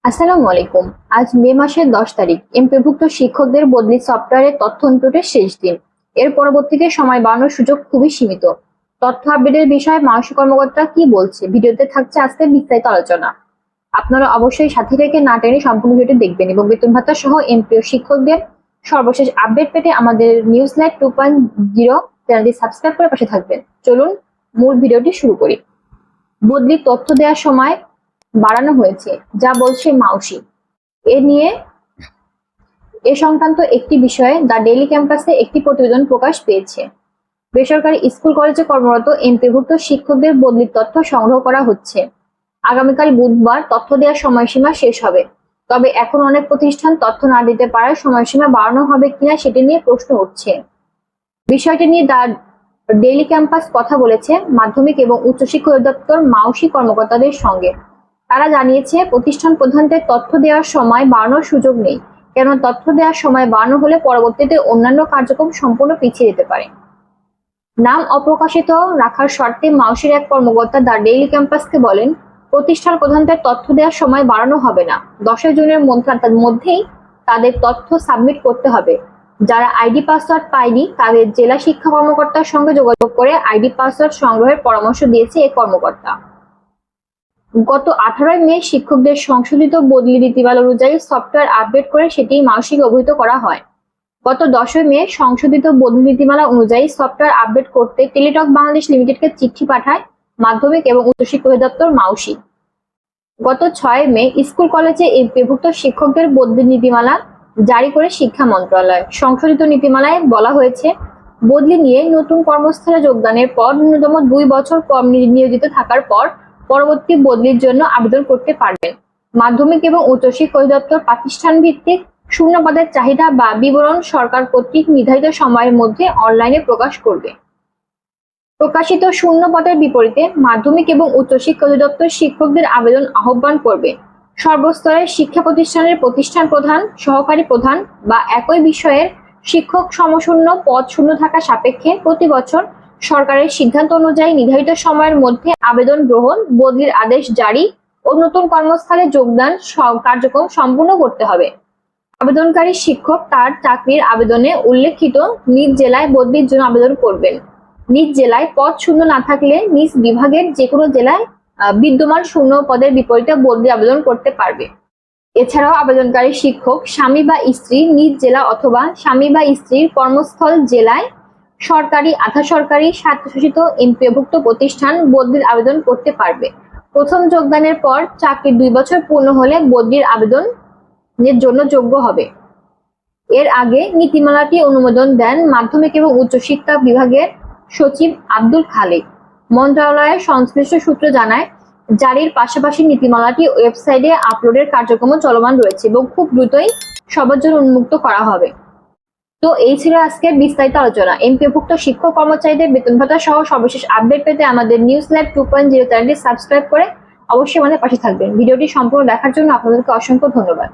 আসসালামু আলাইকুম। আজ মে মাসের 10 তারিখ। এমপিভুক্ত শিক্ষকদের বদলি সফটওয়্যারের তথ্য ইনপুটের শেষ দিন। এর পরবর্তীতে সময় বাড়ানোর সুযোগ খুবই সীমিত। তথ্য আপডেটের বিষয়ে মানসিক কর্মকর্তা কি বলছে, ভিডিওতে থাকছে আজকে বিস্তারিত আলোচনা। আপনারা অবশ্যই সাথে থেকে না টেনে সম্পূর্ণ ভিডিওটি দেখবেন এবং বেতন ভাতা সহ এমপিও শিক্ষকদের সর্বশেষ আপডেট পেতে আমাদের নিউজ লাইভ 2.0 চ্যানেলটি সাবস্ক্রাইব করে পাশে থাকবেন। চলুন মূল ভিডিওটি শুরু করি। বদলি তথ্য দেওয়ার সময় বাড়ানো হয়েছে, যা বলছে মাউসি। এ সংক্রান্ত একটি বিষয়ে দ্য ডেইলি ক্যাম্পাসে একটি প্রতিবেদন প্রকাশ পেয়েছে। বেসরকারি স্কুল কলেজে কর্মরত এমপিভুক্ত শিক্ষকদের বদলির তথ্য সংগ্রহ করা হচ্ছে। আগামীকাল বুধবার তথ্য দেওয়ার সময়সীমা শেষ হবে। তবে এখন অনেক প্রতিষ্ঠান তথ্য না দিতে পারায় সময়সীমা বাড়ানো হবে কিনা সেটি নিয়ে প্রশ্ন উঠছে। বিষয়টি নিয়ে দ্য ডেইলি ক্যাম্পাস কথা বলেছে মাধ্যমিক এবং উচ্চশিক্ষা অধিদপ্তর মাউসি কর্মকর্তাদের সঙ্গে। তারা জানিয়েছে, প্রতিষ্ঠান প্রধানদের তথ্য দেওয়ার সময় বাড়ানোর সুযোগ নেই, কেন তথ্য দেওয়ার সময় বাড়ানো হলে পরবর্তীতে অন্যান্য কার্যক্রম সম্পূর্ণ পিছিয়ে যেতে পারে। নাম অপ্রকাশিত রাখার শর্তে মাউসির এক কর্মকর্তা দ্য ডেইলি ক্যাম্পাসকে বলেন, প্রতিষ্ঠান প্রধানদের তথ্য দেওয়ার সময় বাড়ানো হবে না। 10 জুনের মধ্যেই তাদের তথ্য সাবমিট করতে হবে। যারা আইডি পাসওয়ার্ড পায়নি তাদের জেলা শিক্ষা কর্মকর্তার সঙ্গে যোগাযোগ করে আইডি পাসওয়ার্ড সংগ্রহের পরামর্শ দিয়েছে এই কর্মকর্তা। গত 18 মে শিক্ষকদের সংশোধিত বদলি নীতিমালা অনুযায়ী সফটওয়্যার আপডেট করে সেটি মাউসিকে অবহিত করা হয়। গত 10 মে সংশোধিত বদলি নীতিমালা অনুযায়ী সফটওয়্যার আপডেট করতে টেলিটক বাংলাদেশ লিমিটেডকে চিঠি পাঠায় মাধ্যমিক এবং উচ্চশিক্ষা অধিদপ্তর মাউসি। গত 6 মে স্কুল কলেজে এমপিভুক্ত শিক্ষকদের বদলি নীতিমালা জারি করে শিক্ষা মন্ত্রণালয়। সংশোধিত নীতিমালায় বলা হয়েছে, বদলি নিয়ে নতুন কর্মস্থলে যোগদানের পর ন্যূনতম 2 বছর কম নিয়োজিত থাকার পর পরবর্তী বদলির জন্য আবেদন করতে পারবেন। মাধ্যমিক এবং উচ্চশিক্ষা অধিদপ্তর প্রাতিষ্ঠান ভিত্তিক শূন্য পদের চাহিদা বা বিবরণ সরকার কর্তৃক নির্ধারিত সময়ের মধ্যে অনলাইনে প্রকাশ করবে। প্রকাশিত শূন্য পদের বিপরীতে মাধ্যমিক এবং উচ্চশিক্ষা অধিদপ্তর শিক্ষকদের আবেদন আহ্বান করবে। সর্বস্তরের শিক্ষা প্রতিষ্ঠানের প্রতিষ্ঠান প্রধান, সহকারী প্রধান বা একই বিষয়ের শিক্ষক সমশূন্য পদ শূন্য থাকা সাপেক্ষে প্রতি বছর সরকারের সিদ্ধান্ত অনুযায়ী নির্ধারিত সময়ের মধ্যে আবেদন গ্রহণ, বদলির আদেশ জারি ও নতুন কর্মস্থলে যোগদান কার্যক্রম সম্পূর্ণ করতে হবে। আবেদনকারী শিক্ষক তার চাকরির আবেদনে উল্লেখিত নিজ জেলায় বদলির জন্য আবেদন করবেন। নিজ জেলায় পদ শূন্য না থাকলে নিজ বিভাগের যে কোনো জেলায় বিদ্যমান শূন্য পদের বিপরীতে বদলি আবেদন করতে পারবে। এছাড়াও আবেদনকারী শিক্ষক স্বামী বা স্ত্রী নিজ জেলা অথবা স্বামী বা স্ত্রীর কর্মস্থল জেলায় সরকারি, আধা সরকারি, স্বায়ত্তশাসিত এমপিওভুক্ত প্রতিষ্ঠান বদলির আবেদন করতে পারবে। প্রথম যোগদানের পর চাকরির 2 বছর পূর্ণ হলে বদলির আবেদনের জন্য যোগ্য হবে। এর আগে নীতিমালাটি অনুমোদন দেন মাধ্যমিক এবং উচ্চশিক্ষা বিভাগের সচিব আব্দুল খালেক। মন্ত্রণালয়ের সংশ্লিষ্ট সূত্র জানায়, জারির পাশাপাশি নীতিমালাটি ওয়েবসাইটে আপলোডের কার্যক্রম চলমান রয়েছে এবং খুব দ্রুতই সবার জন্য উন্মুক্ত করা হবে। তো এই ছিল আজকের বিস্তারিত আলোচনা। এমপিওভুক্ত শিক্ষক কর্মচারীদের বেতন ভাতা সহ সর্বশেষ আপডেট পেতে আমাদের নিউজ লাইভ 2.0 চ্যানেলটি সাবস্ক্রাইব করে অবশ্যই আমাদের পাশে থাকবেন। ভিডিওটি সম্পূর্ণ দেখার জন্য আপনাদেরকে অসংখ্য ধন্যবাদ।